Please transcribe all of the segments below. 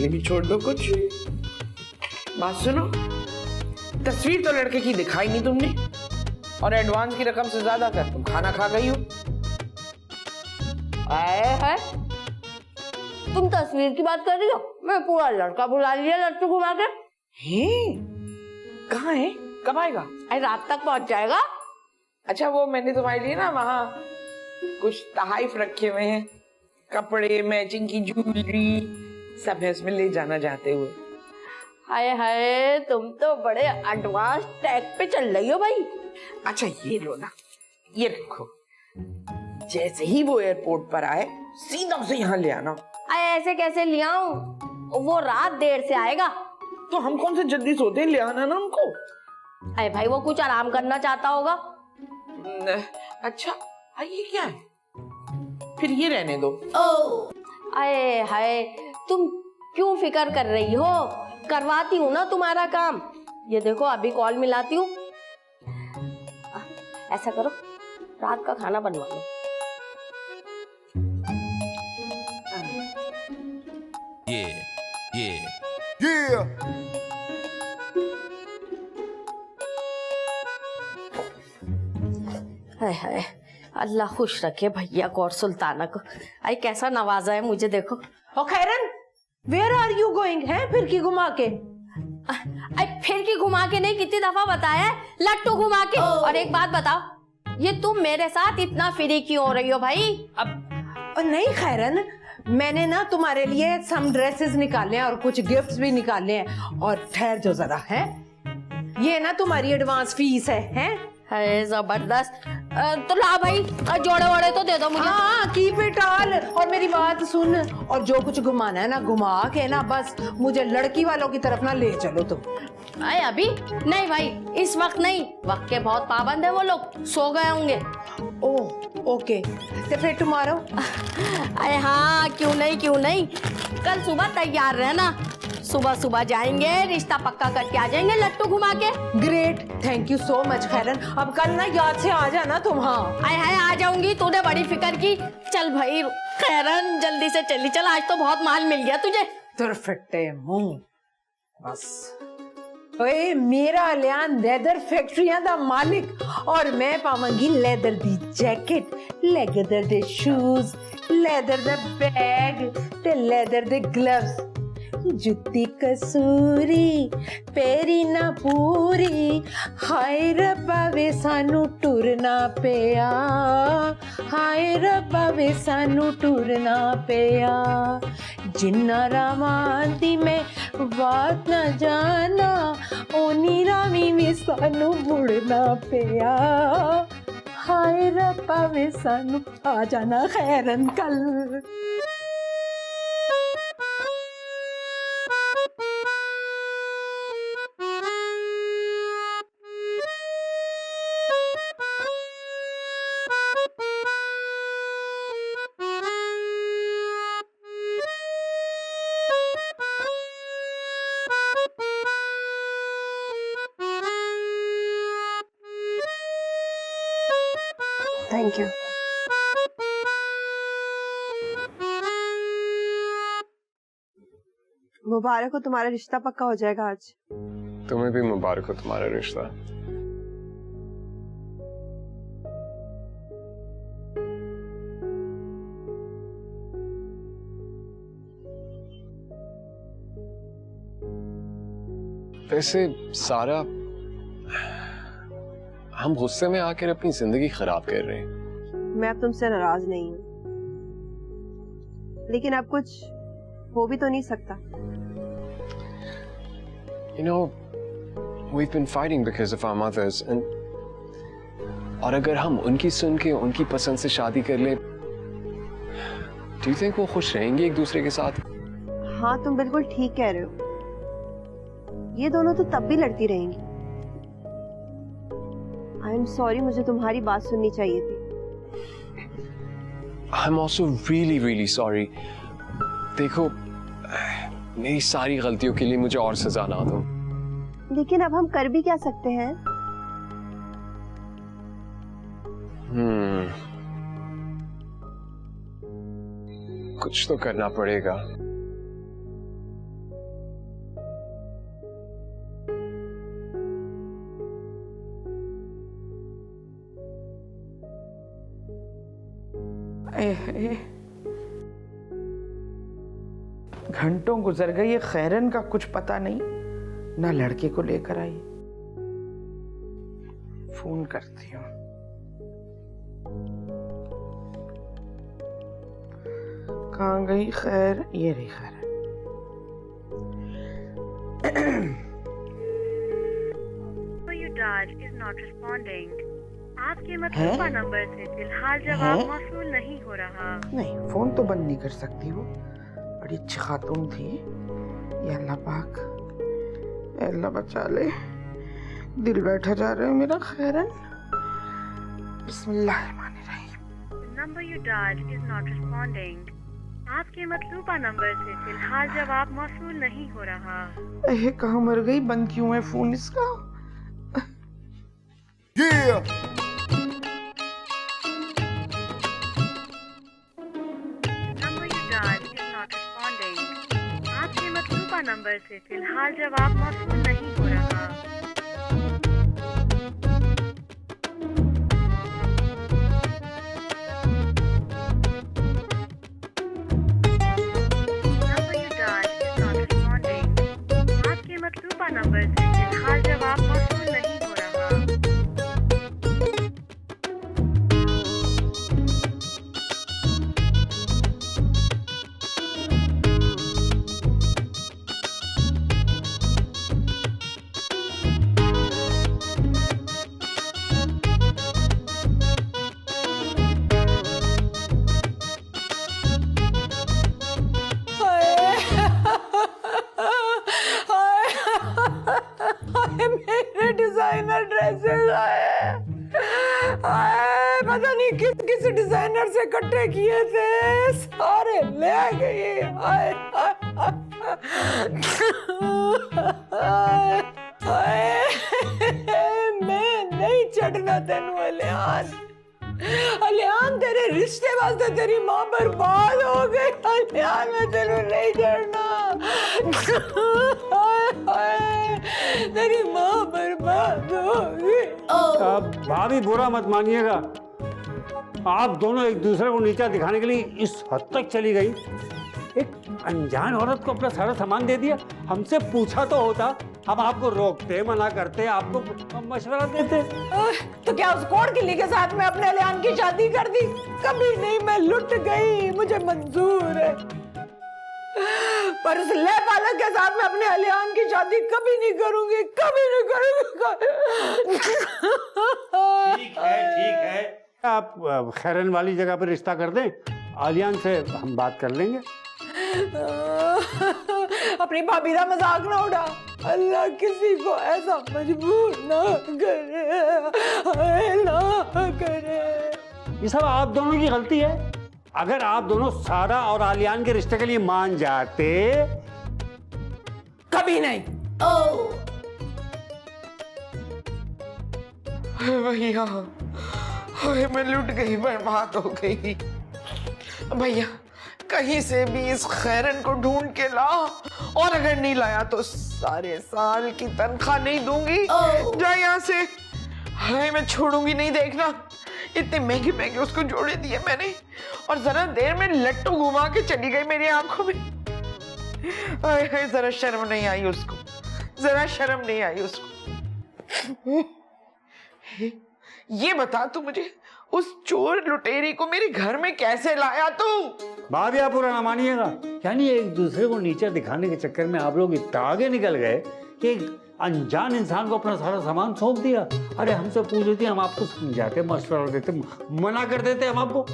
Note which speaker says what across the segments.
Speaker 1: लिए भी छोड़ दो कुछ। बात सुनो, तस्वीर तो लड़के की दिखाई नहीं तुमने, और एडवांस की रकम से ज्यादा कर तुम खाना खा गई हो।
Speaker 2: है तुम तस्वीर की बात कर रही हो? मैं पूरा लड़का बुला लिया लट्टू घुमा के।
Speaker 1: कहाँ है, कब आएगा?
Speaker 2: रात तक पहुंच जाएगा।
Speaker 1: अच्छा, वो मैंने तुम्हारे लिए ना वहाँ कुछ तहाइफ रखे हुए हैं, कपड़े, मैचिंग की ज्वेलरी सब है, उसमें ले जाना चाहते हुए।
Speaker 2: हाय हाय, तुम तो बड़े एडवांस टैग पे चल रही हो भाई।
Speaker 1: अच्छा ये लो ना, ये रखो, जैसे ही वो एयरपोर्ट पर आए सीधा उसे यहाँ ले आना।
Speaker 2: ऐसे कैसे ले आऊं? वो रात देर से आएगा।
Speaker 1: तो हम कौन से जल्दी सोते हैं, ले आना ना हमको।
Speaker 2: अरे भाई, वो कुछ आराम करना चाहता होगा।
Speaker 1: अच्छा, ये क्या है? फिर ये रहने दो।
Speaker 2: अरे हाय, तुम क्यों फिक्र कर रही हो? करवाती हूँ ना तुम्हारा काम। ये देखो, अभी कॉल मिलाती हूँ। ऐसा करो, रात का खाना बनवा लो। हाय हाय, अल्लाह खुश रखे भैया को और सुल्ताना को। आई कैसा नवाजा है मुझे, देखो।
Speaker 3: ओ खैरन, वेयर आर यू गोइंग है फिरकी घुमा के?
Speaker 2: फिरकी घुमा के नहीं, कितनी दफा बताया है, लट्टू घुमा के। और एक बात बताओ, ये तुम मेरे साथ इतना फ्री क्यों हो रही हो भाई?
Speaker 3: अब नहीं खैरन, मैंने ना तुम्हारे लिए सम ड्रेसेस निकाले हैं और कुछ गिफ्ट्स भी निकाले हैं। और ठहर जो जरा, है ये ना तुम्हारी एडवांस फीस है?
Speaker 2: जबरदस्त। तो ला भाई, जोड़े वोड़े तो दे दो मुझे।
Speaker 3: हाँ, कीप इट ऑल। और मेरी बात सुन, और जो कुछ घुमाना है ना घुमा के ना, बस मुझे लड़की वालों की तरफ ना ले चलो तुम।
Speaker 2: अभी नहीं भाई, इस वक्त नहीं, वक्त के बहुत पाबंद है वो लोग, सो गए होंगे।
Speaker 3: ओह ओके, तो फिर टुमारो?
Speaker 2: अरे हाँ, क्यों नहीं, कल सुबह तैयार रहना। सुबह सुबह जाएंगे, रिश्ता पक्का करके आ जाएंगे लट्टू घुमा के।
Speaker 3: Great, thank you so much Khairan. अब कल ना याद से आ जाना तुम। हाँ
Speaker 2: आए हाय, आ जाऊंगी, तूने बड़ी फिक्र की। चल भाई खैरन, जल्दी से चली चल, आज तो बहुत माल मिल गया तुझे।
Speaker 3: तुर फिट्टे मुंह बस। ओए, मेरा लियान लेदर फैक्ट्रियां दा मालिक, और मैं पावांगी लेदर दी जैकेट, लेदर दे शूज, लेदर दे बैग ते लेदर दे ग्लव्स। जुत्ती कसूरी, पैरी ना पूरी, हाय रब्बा वे सानू टुरना पिया, हाय रब्बा वे सानू टुरना पिया। जिन्ना रामांदी में बात ना जाना, ओनी रामी वे सानू मुड़ना पिया, हाय रब्बा वे सानू आ जाना खैरन कल।
Speaker 4: Thank you. मुबारक हो, तुम्हारा रिश्ता पक्का हो जाएगा आज।
Speaker 5: तुम्हें भी मुबारक हो तुम्हारा रिश्ता। वैसे सारा, हम गुस्से में आकर अपनी जिंदगी खराब कर रहे हैं।
Speaker 4: मैं अब तुमसे नाराज नहीं हूँ, लेकिन अब कुछ हो भी तो नहीं सकता।
Speaker 5: You know, we've been fighting because of our mothers, and और अगर हम उनकी सुन के उनकी पसंद से शादी कर ले, do you think वो खुश रहेंगे एक दूसरे के साथ?
Speaker 4: हाँ, तुम बिल्कुल ठीक कह रहे हो। ये दोनों तो तब भी लड़ती रहेंगी। आई एम सॉरी, मुझे तुम्हारी बात सुननी चाहिए थी।
Speaker 5: I'm also really, really sorry. देखो, मेरी सारी गलतियों के लिए मुझे और सजा ना दो।
Speaker 4: लेकिन अब हम कर भी क्या सकते हैं?
Speaker 5: कुछ तो करना पड़ेगा।
Speaker 1: घंटों गुजर गए, ये खैरन का कुछ पता नहीं, ना लड़के को लेकर आई। फोन करती हूँ। कहाँ गई खैर? ये रही खैर।
Speaker 6: You dialed is not responding. आपके मतलूबा नंबर से फिलहाल जवाब मौसूल नहीं हो रहा।
Speaker 1: नहीं, फोन तो बंद नहीं कर सकती वो, बड़ी अच्छी खातून थी। ये अल्लाह पाक, अल्लाह बचा ले, दिल बैठा जा रहा है मेरा। खैरन, बिस्मिल्लाहिर्रहमानिर्रहीम।
Speaker 6: Number you dialled is not responding. आपके मतलूबा नंबर से फिलहाल जवाब मौसूल नहीं हो रहा।
Speaker 1: अहे कहाँ मर गई, बंद क्यों है फोन इसका?
Speaker 6: Number you dialled is not responding. आपके मतलूबा नंबर से फिलहाल जवाब मौसूल नहीं हो रहा। Number you dialled is not responding. आपके मतलूबा नंबर से फिलहाल जवाब मौसूल नहीं हो रहा।
Speaker 3: मेरे डिजाइनर ड्रेसेस आए, पता नहीं किस किस डिजाइनर से इकट्ठे किए थे, सारे ले गए। आए मैं नहीं चढ़ना तेनू अलियान। अलियान, तेरे रिश्ते वास्ते तेरी माँ बर्बाद हो गई। अलियान, मैं तेनू नहीं चढ़ना। तेरी माँ बर्बाद हो गई।
Speaker 7: अब भाभी बुरा मत मानिएगा, आप दोनों एक दूसरे को नीचा दिखाने के लिए इस हद तक चली गई। एक अनजान औरत को अपना सारा सामान दे दिया। हमसे पूछा तो होता, हम आपको रोकते, मना करते, आपको मशवरा देते।
Speaker 3: तो क्या उस कोड किली के साथ में अपने अलियान की शादी कर दी? कभी नहीं, मैं लुट गई, मुझे मंजूर है। पर उस ले पालक के साथ में अपने अलियान की शादी कभी नहीं करूंगी, कभी नहीं करूंगी।
Speaker 7: ठीक है, आप खैरन वाली जगह पर रिश्ता कर दें, आलियान से हम बात कर लेंगे।
Speaker 3: अपनी भाभी का मजाक ना उड़ा। अल्लाह किसी को ऐसा मजबूर ना करे, ना करे।
Speaker 7: ये सब आप दोनों की गलती है। अगर आप दोनों सारा और आलियान के रिश्ते के लिए मान जाते।
Speaker 3: कभी नहीं।
Speaker 1: भैया, हाय मैं लुट गई, बर्बाद हो गई। भैया, कहीं से भी इस खैरन को ढूंढ के ला, और अगर नहीं लाया तो सारे साल की तनख्वाह नहीं दूंगी। जा यहाँ से। हाय मैं छोड़ूंगी नहीं, देखना। इतने महंगे महंगे उसको जोड़े दिए मैंने, और जरा देर में लट्टू घुमा के चली गई मेरी आंखों में। हाय हाय, जरा शर्म नहीं आई उसको, जरा शर्म नहीं आई उसको। ये बता तू मुझे, उस चोर लुटेरी को मेरे घर में कैसे लाया तू?
Speaker 7: भाभी आप बुरा ना मानिएगा, यानी एक दूसरे को नीचा दिखाने के चक्कर में आप लोग इतना आगे निकल गए कि एक अनजान इंसान को अपना सारा सामान सौंप दिया। अरे हमसे पूछ लेती, हम आपको समझाते, मशवरा देते, मना कर देते हम आपको।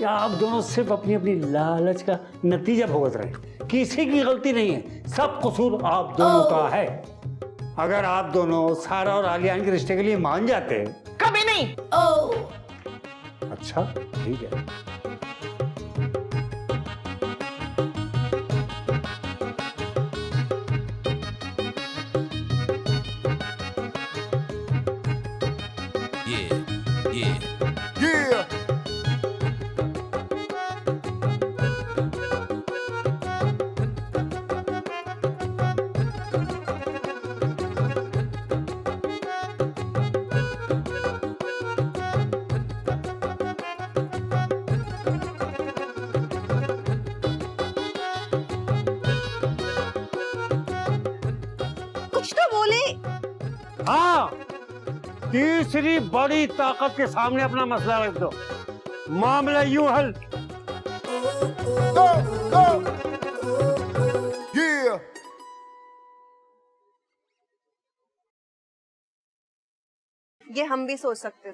Speaker 7: या आप दोनों सिर्फ अपनी अपनी लालच का नतीजा भुगत रहे हैं। किसी की गलती नहीं है, सब कसूर आप दोनों का है। अगर आप दोनों सारा और आलियान के रिश्ते के लिए मान जाते।
Speaker 1: कभी नहीं।
Speaker 7: अच्छा ठीक है। हाँ, तीसरी बड़ी ताकत के सामने अपना मसला रख दो, मामला यूं हल।
Speaker 4: ये हम भी सोच सकते थे।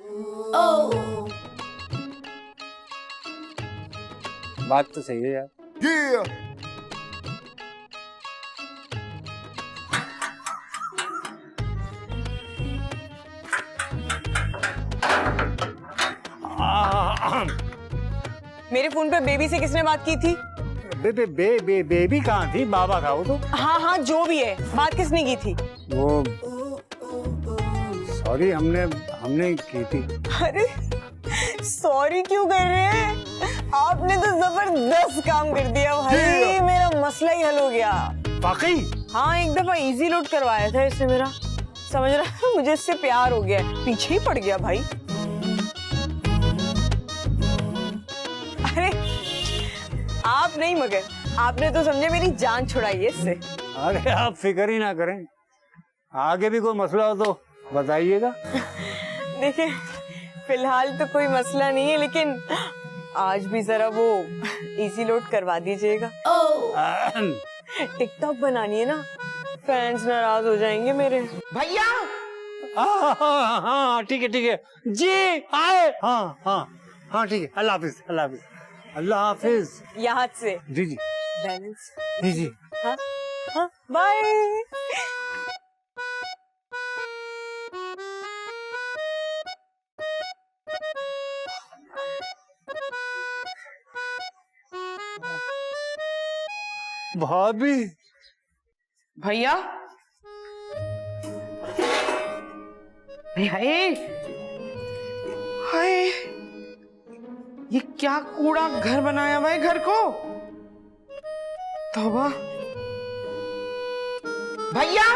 Speaker 7: बात तो सही है यार।
Speaker 8: मेरे फोन पे बेबी से किसने बात की थी?
Speaker 7: बेबी कहाँ थी? बाबा था वो तो।
Speaker 8: हाँ हाँ जो भी है, बात किसने की थी?
Speaker 7: वो सॉरी हमने की थी।
Speaker 8: अरे सॉरी क्यों कर रहे हैं? आपने तो जबरदस्त काम कर दिया भाई, मेरा मसला ही हल हो गया।
Speaker 7: वाकई?
Speaker 8: हाँ, एक दफा इजी लोड करवाया था इसने मेरा, समझ रहा है, मुझे इससे प्यार हो गया, पीछे ही पड़ गया भाई। अरे आप नहीं, मगर आपने तो समझे मेरी जान छुड़ाई है इससे।
Speaker 7: अरे आप फिक्र ही ना करें, आगे भी कोई मसला हो तो बताइएगा।
Speaker 8: देखिए फिलहाल तो कोई मसला नहीं है, लेकिन आज भी जरा वो इजी लोड करवा दीजिएगा। टिकटॉक बनानी है ना, फैंस नाराज हो जाएंगे मेरे।
Speaker 1: भैया
Speaker 7: हाँ ठीक है जी, आए। हाँ ठीक है, अल्लाह हाफिज, अल्लाह हाफिज।
Speaker 8: यहाँ से
Speaker 7: जी
Speaker 8: बैलेंस।
Speaker 7: जी।
Speaker 8: हाँ हाँ, बाय।
Speaker 7: भाभी।
Speaker 1: भैया हाय हाय, ये क्या कूड़ा घर बनाया हुआ है घर को। तौबा। भैया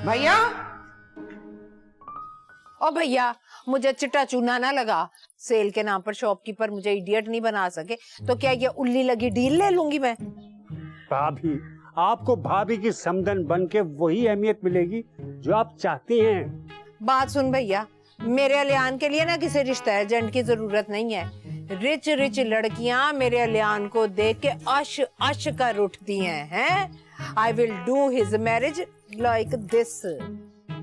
Speaker 1: भैया
Speaker 3: ओ भैया, मुझे चिट्टा चूना ना लगा। सेल के नाम पर शॉपकीपर मुझे इडियट नहीं बना सके तो क्या ये उल्ली लगी डील ले लूंगी मैं?
Speaker 7: भाभी, आपको भाभी की समधन बन के वही अहमियत मिलेगी जो आप चाहती हैं।
Speaker 3: बात सुन भैया, मेरे अलियान के लिए ना किसी रिश्ता एजेंट की जरूरत नहीं है। रिच लड़कियां मेरे अलियान को देख के अश अश कर उठती हैं। I will do his marriage like this.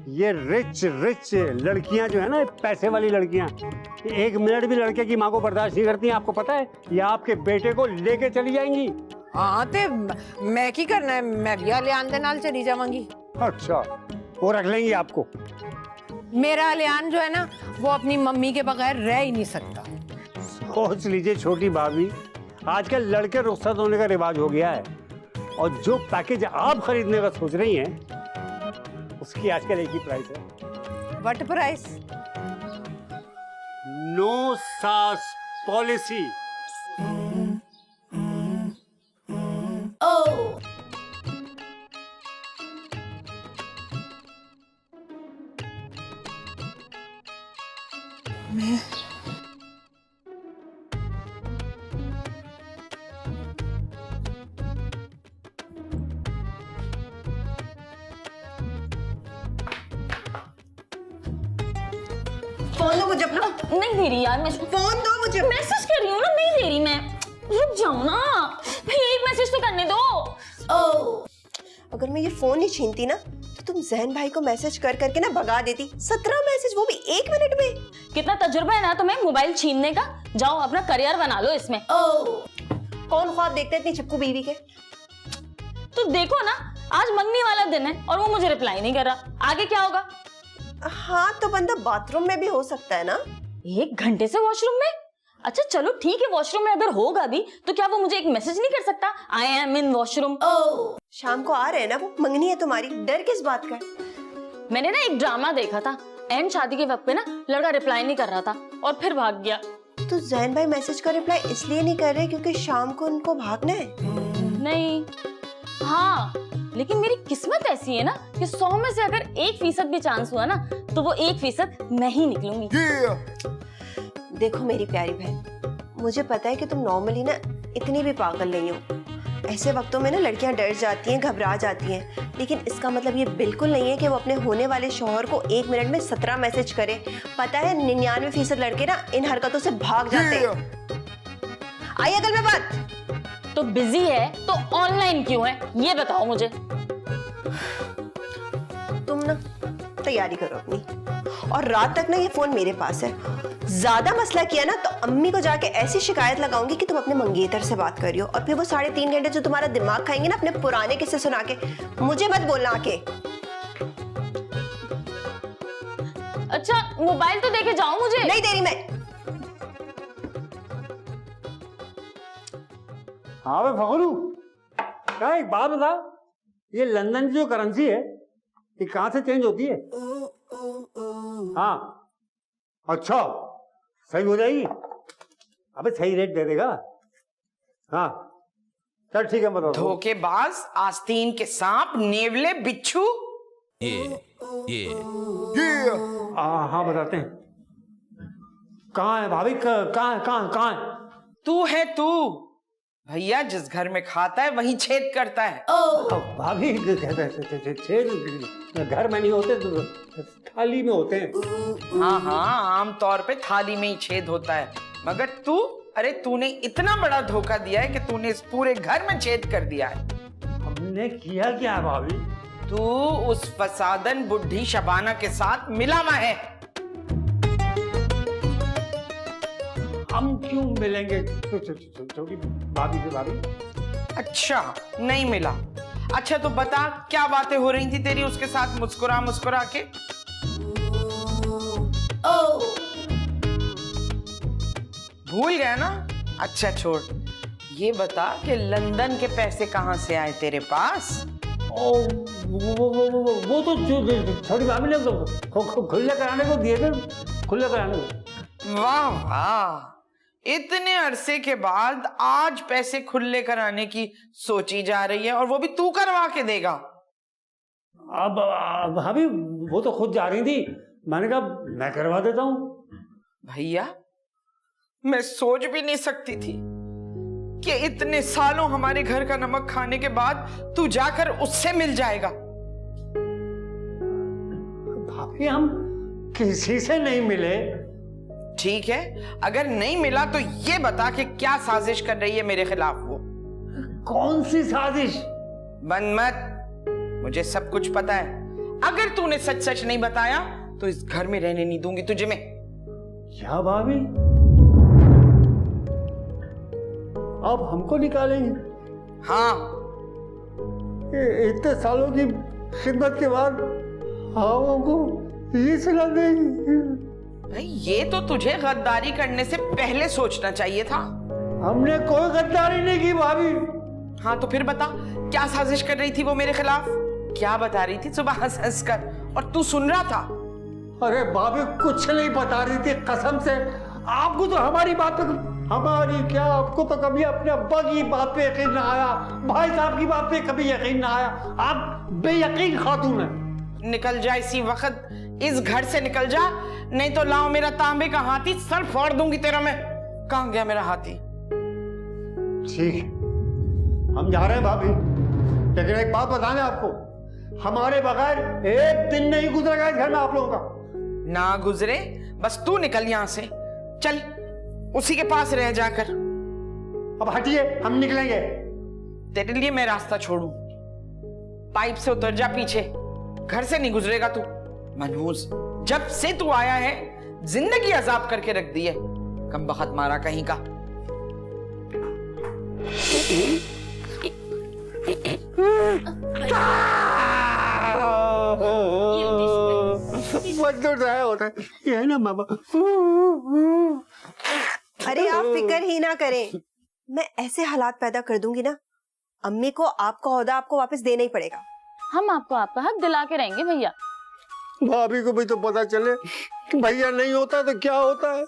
Speaker 7: ये रिच लड़कियां जो है ना, पैसे वाली लड़कियां, एक मिनट भी लड़के की माँ को बर्दाश्त नहीं करती हैं। आपको पता है, ये आपके बेटे को लेके चली जाएंगी।
Speaker 3: हाँ ते मैं की करना है, मैं भी अलियान के नाल चली जाऊंगी।
Speaker 7: अच्छा, वो रख लेंगी आपको?
Speaker 3: मेरा अलियान जो है ना, वो अपनी मम्मी के बगैर रह ही नहीं सकता।
Speaker 7: सोच लीजिए छोटी भाभी, आजकल लड़के रुखसत होने का रिवाज हो गया है, और जो पैकेज आप खरीदने का सोच रही हैं उसकी आजकल एक ही प्राइस है।
Speaker 3: What price?
Speaker 7: नो सास पॉलिसी।
Speaker 4: फोन दो मुझे अपना।
Speaker 9: नहीं दे रही यार, मैं
Speaker 4: फोन दो मुझे।
Speaker 9: मैसेज कर रही हूँ ना, नहीं दे रही मैं। रुक जाओ ना भाई, एक मैसेज तो करने दो।
Speaker 4: अगर मैं ये फोन नहीं छीनती ना तो तुम जहन भाई को मैसेज कर करके ना भगा देती। 17 मैसेज, वो भी 1 मिनट में।
Speaker 9: कितना तजुर्बा है ना तुम्हें मोबाइल छीनने का। जाओ अपना करियर बना लो इसमें।
Speaker 4: कौन ख्वाब देखते इतनी चिपकू बीवी के?
Speaker 9: तो देखो ना, आज मंगनी वाला दिन है और वो मुझे रिप्लाई नहीं कर रहा। आगे क्या होगा?
Speaker 4: हाँ तो बंदा बाथरूम में भी हो सकता है ना।
Speaker 9: 1 घंटे से वॉशरूम में? अच्छा चलो ठीक है, वॉशरूम में अगर होगा भी तो क्या वो मुझे एक मैसेज नहीं कर सकता, आई एम इन वॉशरूम?
Speaker 4: शाम को आ रहे हैं ना वो, मंगनी है तुम्हारी, डर किस बात का?
Speaker 9: मैंने ना एक ड्रामा देखा था, एंड शादी के वक्त पे ना लड़का रिप्लाई नहीं कर रहा था और फिर भाग गया।
Speaker 4: तो जैन भाई मैसेज का रिप्लाई इसलिए नहीं कर रहे क्योंकि शाम को उनको भागना है?
Speaker 9: नहीं, हाँ लेकिन मेरी किस्मत ऐसी है ना कि 100 में से अगर 1% भी चांस हुआ ना तो वो 1% मैं ही निकलूंगी।
Speaker 4: देखो मेरी प्यारी बहन, मुझे पता है कि तुम नॉर्मली ना इतनी भी पागल नहीं हो, ऐसे वक्तों में ना लड़कियां डर जाती हैं, घबरा जाती हैं, लेकिन इसका मतलब ये बिल्कुल नहीं है कि वो अपने होने वाले शौहर को 1 मिनट में 17 मैसेज करे। पता है 99% लड़के ना इन हरकतों से भाग जाते हैं। आई अकल में बात।
Speaker 9: तो बिजी है तो ऑनलाइन क्यों है, ये बताओ मुझे।
Speaker 4: तुम ना तैयारी करो अपनी, और रात तक ना ये फोन मेरे पास है। ज्यादा मसला किया ना तो अम्मी को जाके ऐसी शिकायत लगाऊंगी कि तुम अपने मंगेतर से बात कर रही हो, और फिर वो 3.5 घंटे जो तुम्हारा दिमाग खाएंगे ना अपने पुराने किस्से सुना के, मुझे मत बोलना आके।
Speaker 9: अच्छा मोबाइल तो देके जाओ मुझे।
Speaker 4: नहीं दे रही मैं।
Speaker 7: हाँ भाई फखरू, क्या एक बात बता, ये लंदन की जो करेंसी है ये कहाँ से चेंज होती है? हाँ अच्छा, सही हो जाएगी? अबे सही रेट दे देगा? हाँ चल ठीक है, बताओ।
Speaker 1: धोखेबाज, आस्तीन के सांप, नेवले, बिच्छू।
Speaker 7: हाँ बताते हैं। कहाँ है भाभी? कहाँ है?
Speaker 1: तू है तू भैया, जिस घर में खाता है वहीं छेद करता है।
Speaker 7: भाभी छेद घर में नहीं होते, थाली में होते हैं।
Speaker 1: हाँ हाँ, आम तौर पे थाली में ही छेद होता है, मगर तू, अरे तूने इतना बड़ा धोखा दिया है कि तूने इस पूरे घर में छेद कर दिया है।
Speaker 7: हमने किया क्या भाभी?
Speaker 1: तू उस फसादन बुढ़ी शबाना के साथ मिला हुआ है।
Speaker 7: हम क्यों मिलेंगे छोटी भाभी से? भाभी
Speaker 1: अच्छा नहीं मिला? अच्छा तो बता, क्या बातें हो रही थी तेरी उसके साथ मुस्कुरा मुस्कुरा के? भूल गया ना? अच्छा छोड़, ये बता कि लंदन के पैसे कहाँ से आए तेरे पास?
Speaker 7: वो तो छोटी भाभी ने खुले कराने को दिए थे, खुले कराने को।
Speaker 1: वाह वाह, इतने अरसे के बाद आज पैसे खुले कराने की सोची जा रही है, और वो भी तू करवा के देगा?
Speaker 7: अब भाभी वो तो खुद जा रही थी, मैंने कहा मैं करवा देता हूँ।
Speaker 1: भैया मैं सोच भी नहीं सकती थी कि इतने सालों हमारे घर का नमक खाने के बाद तू जाकर उससे मिल जाएगा।
Speaker 7: भाभी हम किसी से नहीं मिले।
Speaker 1: ठीक है, अगर नहीं मिला तो ये बता कि क्या साजिश कर रही है मेरे खिलाफ वो?
Speaker 7: कौन सी साजिश?
Speaker 1: बन मत, मुझे सब कुछ पता है। अगर तूने सच सच नहीं बताया तो इस घर में रहने नहीं दूंगी तुझे मैं।
Speaker 7: क्या भाभी, अब हमको निकालेंगे?
Speaker 1: हाँ,
Speaker 7: इतने सालों की खिदमत के बाद हम हमको ये सुना देंगे?
Speaker 1: भाई ये तो तुझे गद्दारी करने से पहले सोचना चाहिए था।
Speaker 7: हमने कोई गद्दारी नहीं की भाभी।
Speaker 1: हाँ तो फिर बता, क्या साजिश कर रही थी वो मेरे खिलाफ? क्या बता रही थी सुबह हंस हंस कर, और तू सुन रहा था?
Speaker 7: अरे भाभी कुछ नहीं बता रही थी, कसम से। आपको तो हमारी बात पे, हमारी क्या, आपको तो कभी अपने अब्बा की बात पे यकीन ना आया, भाई साहब की बात पे कभी यकीन ना आया। आप बेयकीन खातून है।
Speaker 1: निकल जा इसी वक्त, इस घर से निकल जा, नहीं तो लाओ मेरा तांबे का हाथी, सर फोड़ दूंगी तेरा मैं। कहां गया मेरा हाथी?
Speaker 7: ठीक, हम जा रहे हैं भाभी, लेकिन एक बात बताने आपको, हमारे बगैर एक दिन नहीं गुजरेगा इस घर में आप लोगों का।
Speaker 1: ना गुजरे, बस तू निकल यहां से, चल उसी के पास रह जाकर।
Speaker 7: अब हटिए, हम निकलेंगे।
Speaker 1: तेरे लिए मैं रास्ता छोड़ू? पाइप से उतर जा पीछे, घर से नहीं गुजरेगा तू। मनहूस, जब से तू आया है जिंदगी अजाब करके रख दी है, कम बखत मारा कहीं का।
Speaker 7: होता है ये है ना मामा।
Speaker 4: अरे आप फिक्र ही ना करें, मैं ऐसे हालात पैदा कर दूंगी ना, अम्मी को आपका ओहदा आपको वापस देना ही पड़ेगा।
Speaker 9: हम आपको आपका हक दिला के रहेंगे भैया।
Speaker 7: भाभी को भी तो पता चले कि भैया नहीं होता तो क्या होता है।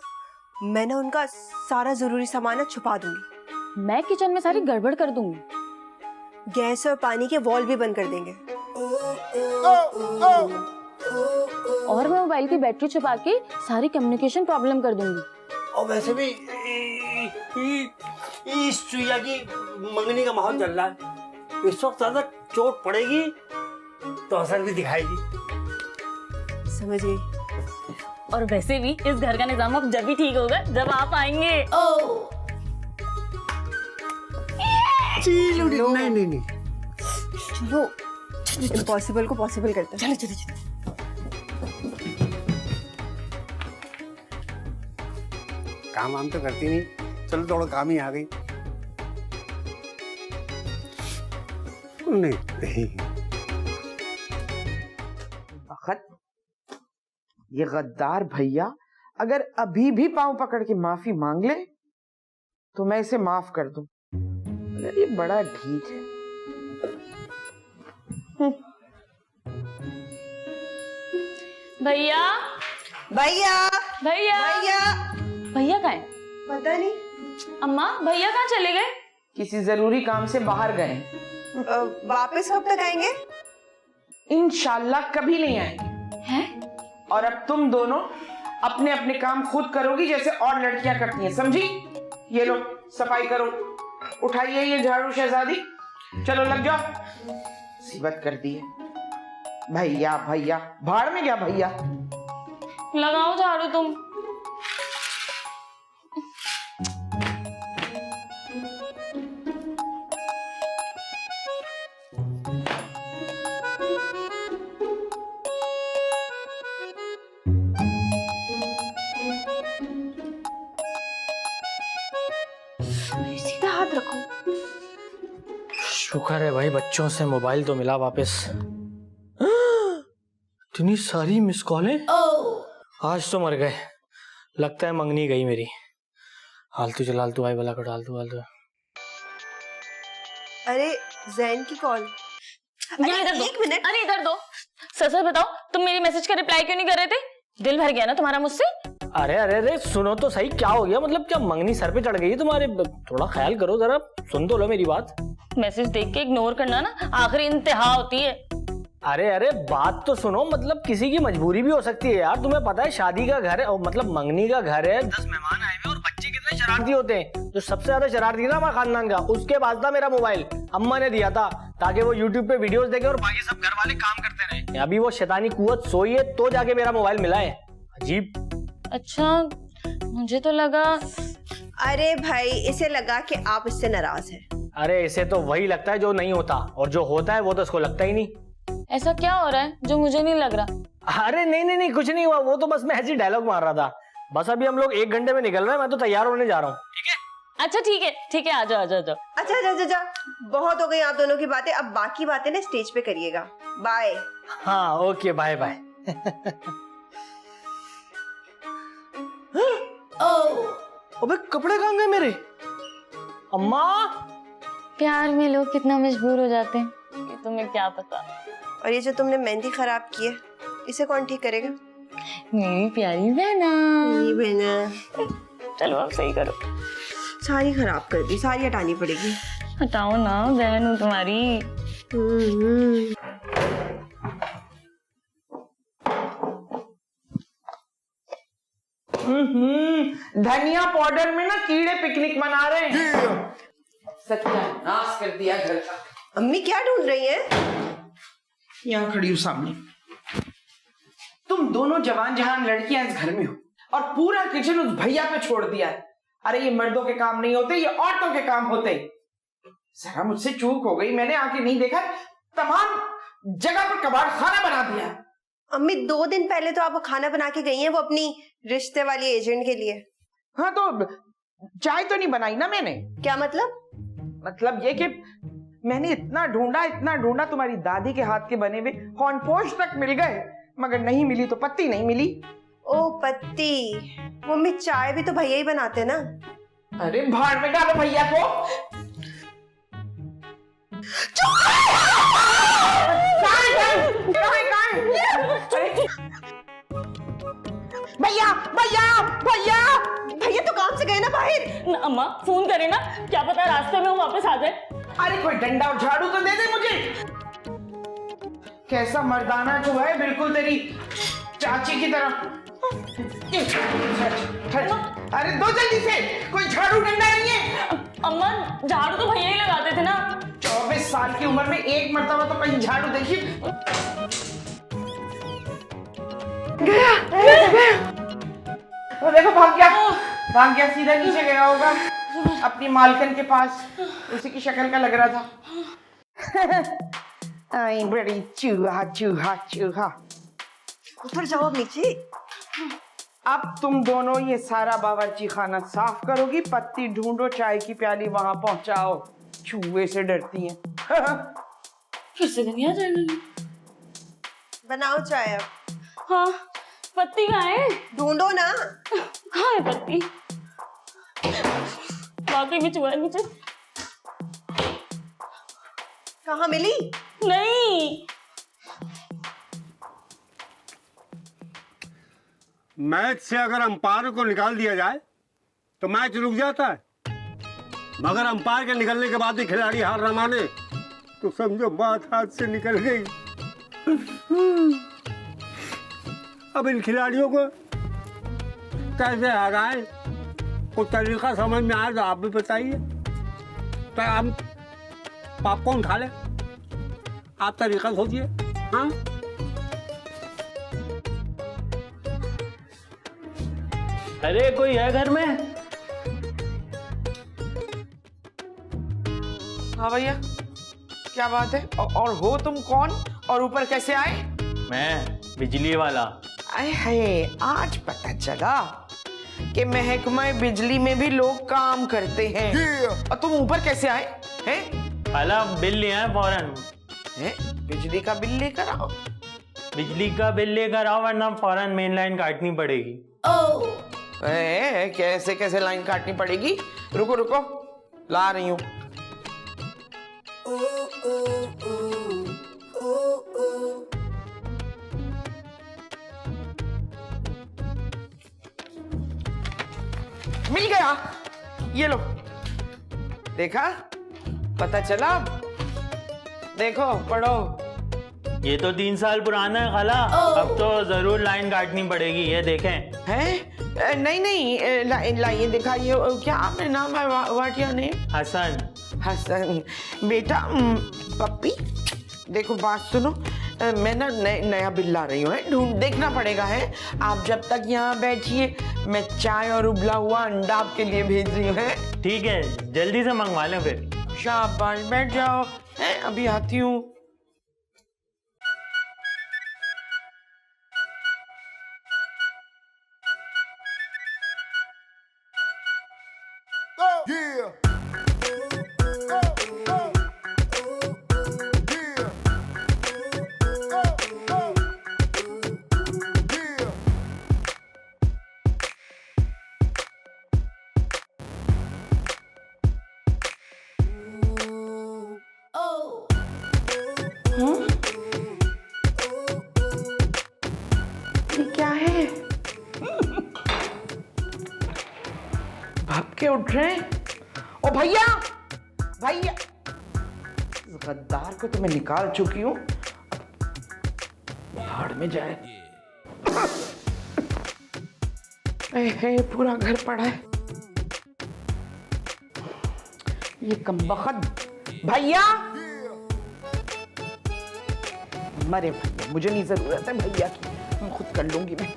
Speaker 4: मैं ना उनका सारा जरूरी सामान छुपा दूंगी।
Speaker 9: मैं किचन में सारी गड़बड़ कर दूंगी,
Speaker 4: गैस और पानी के वॉल भी बंद कर देंगे।
Speaker 9: और मैं मोबाइल की बैटरी छुपा के सारी कम्युनिकेशन प्रॉब्लम कर दूंगी।
Speaker 7: और वैसे भी इस चुईया की मंगनी का माहौल चल रहा है। इस वक्त ज्यादा चोट पड़ेगी तो असर भी दिखाएगी।
Speaker 4: समझ गई।
Speaker 9: और वैसे भी इस घर का निजाम अब जब भी ठीक होगा जब आप आएंगे।
Speaker 7: नहीं नहीं नहीं,
Speaker 4: चलो इम्पॉसिबल को पॉसिबल करते हैं।
Speaker 9: चलो चलो चलो।
Speaker 7: काम वाम तो करती नहीं, चलो थोड़ा काम ही आ गई। नहीं नहीं,
Speaker 1: बखत ये गद्दार भैया अगर अभी भी पांव पकड़ के माफी मांग ले तो मैं इसे माफ कर दूं, मगर ये बड़ा ढीठ है।
Speaker 9: भैया
Speaker 4: भैया
Speaker 9: भैया
Speaker 4: भैया
Speaker 9: भैया कहाँ है?
Speaker 4: पता नहीं।
Speaker 9: अम्मा भैया कहाँ चले गए?
Speaker 1: किसी जरूरी काम से बाहर गए।
Speaker 4: वापस कब तक आएंगे?
Speaker 1: इंशाल्लाह कभी नहीं आएंगे।
Speaker 9: हैं?
Speaker 1: और अब तुम दोनों अपने अपने काम खुद करोगी जैसे और लड़कियां करती हैं, समझी? ये लो सफाई करो, उठाइए ये झाड़ू शहजादी, चलो लग जाओ। मुसीबत कर दी है। भैया भैया भाड़ में गया भैया।
Speaker 9: लगाओ झाड़ू तुम।
Speaker 4: सीधा हाथ रखो।
Speaker 10: शुक्र है भाई बच्चों से मोबाइल तो मिला वापस। इतनी सारी मिस कॉलें, आज तो मर गए। लगता है मंगनी गई मेरी। हालतू चल हालतू भाई भला कर हालतू हालतू।
Speaker 4: अरे जैन की कॉल।
Speaker 9: यहाँ इधर दो।
Speaker 4: एक मिनट।
Speaker 9: अरे इधर दो। सच सच बताओ तुम मेरी मैसेज का रिप्लाई क्यों नहीं कर रहे थे? दिल भर गया ना तुम्हारा मुझसे?
Speaker 10: अरे अरे अरे सुनो तो सही, क्या हो गया? मतलब क्या मंगनी सर पे चढ़ गई है तुम्हारे? थोड़ा ख्याल करो जरा, सुन तो लो मेरी बात।
Speaker 9: मैसेज देख के इग्नोर करना ना आखिरी इंतहा होती है।
Speaker 10: अरे अरे बात तो सुनो, मतलब किसी की मजबूरी भी हो सकती है यार। तुम्हें पता है शादी का घर है, मतलब मंगनी का घर है, 10 मेहमान आए हुए और बच्चे कितने शरारती होते हैं। जो सबसे ज्यादा शरारती है ना हमारे खानदान का, उसके पास था मेरा मोबाइल। अम्मा ने दिया था ताकि वो यूट्यूब पे वीडियोस देखे और बाकी सब घर वाले काम करते रहे। अभी वो शैतानी कुव्वत सोई है तो जाके मेरा मोबाइल मिला है। अजीब।
Speaker 9: अच्छा मुझे तो लगा।
Speaker 4: अरे भाई इसे लगा कि आप इससे नाराज हैं।
Speaker 10: अरे इसे तो वही लगता है जो नहीं होता, और जो होता है वो तो इसको लगता ही नहीं।
Speaker 9: ऐसा क्या हो रहा है जो मुझे नहीं लग रहा?
Speaker 10: अरे नहीं नहीं नहीं कुछ नहीं हुआ, वो तो बस मैं ऐसे डायलॉग मार रहा था। बस अभी हम लोग 1 घंटे में निकल रहे हैं, मैं तो तैयार होने जा रहा हूँ। ठीक है?
Speaker 9: अच्छा ठीक है आ जाओ आ जाओ।
Speaker 4: अच्छा बहुत हो गई आप दोनों की बातें। अब बाकी बातें ना स्टेज पे करिएगा। बाय।
Speaker 10: हाँ ओके बाय बाय। अबे कपड़े कहाँ गए मेरे? अम्मा।
Speaker 9: प्यार में लोग कितना मजबूर हो जाते हैं ये तुम्हें क्या पता।
Speaker 4: और ये जो तुमने मेहंदी खराब की है इसे कौन ठीक करेगा?
Speaker 9: मेरी प्यारी बहना। चलो आप सही करो।
Speaker 4: सारी खराब कर दी, सारी हटानी पड़ेगी।
Speaker 9: हटाओ ना, बहन हूँ तुम्हारी।
Speaker 1: धनिया पाउडर में ना कीड़े पिकनिक मना रहे हैं। सत्यानाश कर दिया घर का।
Speaker 4: अम्मी क्या ढूंढ रही हैं?
Speaker 1: यहाँ खड़ी हूँ सामने। तुम दोनों जवान जहान लड़कियां इस घर में हो और पूरा किचन उस भैया पे छोड़ दिया है। अरे ये मर्दों के काम नहीं होते, ये औरतों के काम होते। जरा मुझसे चूक हो गई, मैंने आके नहीं देखा, तमाम जगह पर कबाड़ खाना बना दिया।
Speaker 4: अम्मी 2 दिन पहले तो आप खाना बना के गई हैं, वो अपनी रिश्ते वाली एजेंट के लिए।
Speaker 1: हाँ तो चाय तो नहीं बनाई ना मैंने।
Speaker 4: क्या मतलब?
Speaker 1: मतलब ये कि मैंने इतना ढूंढा तुम्हारी दादी के हाथ के बने हुए कॉर्नपोश तक मिल गए, मगर नहीं मिली तो पत्ती नहीं मिली।
Speaker 4: ओ पत्ती। मम्मी चाय भी तो भैया ही बनाते ना।
Speaker 1: अरे भाड़ में डालो भैया को। भैया भैया भैया
Speaker 4: भैया तो काम से गए ना बाहर।
Speaker 9: अम्मा फोन करे ना, क्या पता रास्ते में वो वापस आ जाए।
Speaker 1: अरे कोई डंडा और झाड़ू तो दे दे मुझे। कैसा मर्दाना जो है, बिल्कुल तेरी चाची की तरह। अरे दो जल्दी से, कोई झाड़ू डंडा नहीं है।
Speaker 9: अम्मा झाड़ू तो भैया ही लगाते थे ना।
Speaker 1: 24 साल की उम्र में एक मर्तबा तो कहीं झाड़ू देखी। गया। वो देखो भाग गया सीधा नीचे गया होगा अपनी मालकिन के पास, उसी की शक्ल का लग रहा था। आई बड़ी चूहा चूहा चूहा।
Speaker 4: ऊपर जाओ अब नीचे।
Speaker 1: अब तुम दोनों ये सारा बावर्ची खाना साफ करोगी, पत्ती ढूंढो, चाय की प्याली वहां पहुंचाओ। चूहे से डरती हैं।
Speaker 9: फिर से नहीं आ जाएगी।
Speaker 4: बनाओ चाय अब।
Speaker 9: हाँ, पत्ती कहाँ है?
Speaker 4: ढूंढो ना।
Speaker 9: कहाँ है पत्ती? वाकई में चूहा है नीचे।
Speaker 4: कहाँ मिली?
Speaker 9: नहीं।
Speaker 7: मैच से अगर अंपायर को निकाल दिया जाए तो मैच रुक जाता है, मगर अंपायर के निकलने के बाद ही खिलाड़ी हार न माने तो समझो बात हाथ से निकल गई। अब इन खिलाड़ियों को कैसे हराए, कुछ तरीका समझ में आए तो आप भी बताइए। तो हम पॉपकॉर्न खा ले, आप तरीका सोचिए। हाँ,
Speaker 10: अरे कोई है घर में?
Speaker 1: हाँ भैया, क्या बात है? और हो तुम कौन और ऊपर कैसे आए?
Speaker 10: मैं बिजली वाला।
Speaker 1: आए हाय, आज पता चला कि महकमा बिजली में भी लोग काम करते हैं। और तुम ऊपर कैसे आए हैं?
Speaker 10: खाला बिल लिया है फौरन।
Speaker 1: हैं? बिजली का बिल लेकर आओ।
Speaker 10: बिजली का बिल लेकर आओ वरना फौरन मेन लाइन काटनी पड़ेगी।
Speaker 1: कैसे कैसे लाइन काटनी पड़ेगी? रुको रुको, ला रही हूँ। मिल गया, ये लो। देखा, पता चला? देखो, पढ़ो।
Speaker 10: ये तो 3 साल पुराना है खाला, अब तो जरूर लाइन काटनी पड़ेगी। ये देखें।
Speaker 1: हैं? नहीं, लाइए दिखाइए। क्या आपने नाम है? What your name?
Speaker 10: Hasan.
Speaker 1: Hasan. बेटा, पप्पी देखो, बात सुनो। मैं ना नया बिल ला रही हूँ, ढूंढ देखना पड़ेगा है। आप जब तक यहाँ बैठिए, मैं चाय और उबला हुआ अंडा आपके लिए भेज रही हूँ।
Speaker 10: ठीक है, जल्दी से मंगवा लें फिर।
Speaker 1: शाबाश, बैठ जाओ। है, अभी आती हूँ। ये क्या है? भाग के उठ रहे हैं। ओ भैया, भैया, इस गद्दार को तो मैं निकाल चुकी हूँ, भाड़ में जाए। पूरा घर पड़ा है। ये कमबख्त भैया, मरे भैया, मुझे नहीं जरूरत है भैया की, मैं खुद कर लूंगी। मैं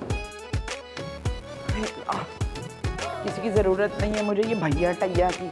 Speaker 1: किसी की जरूरत नहीं है मुझे ये भैया टैया की।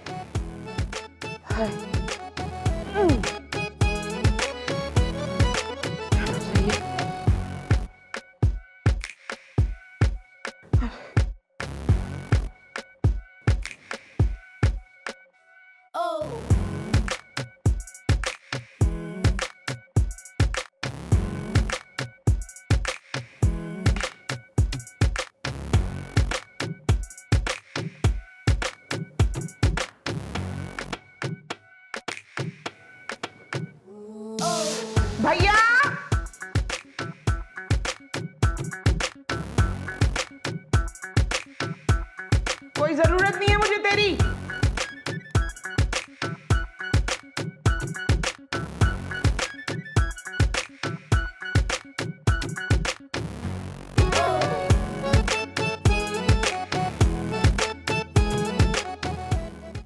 Speaker 1: भैया, कोई जरूरत नहीं है मुझे तेरी।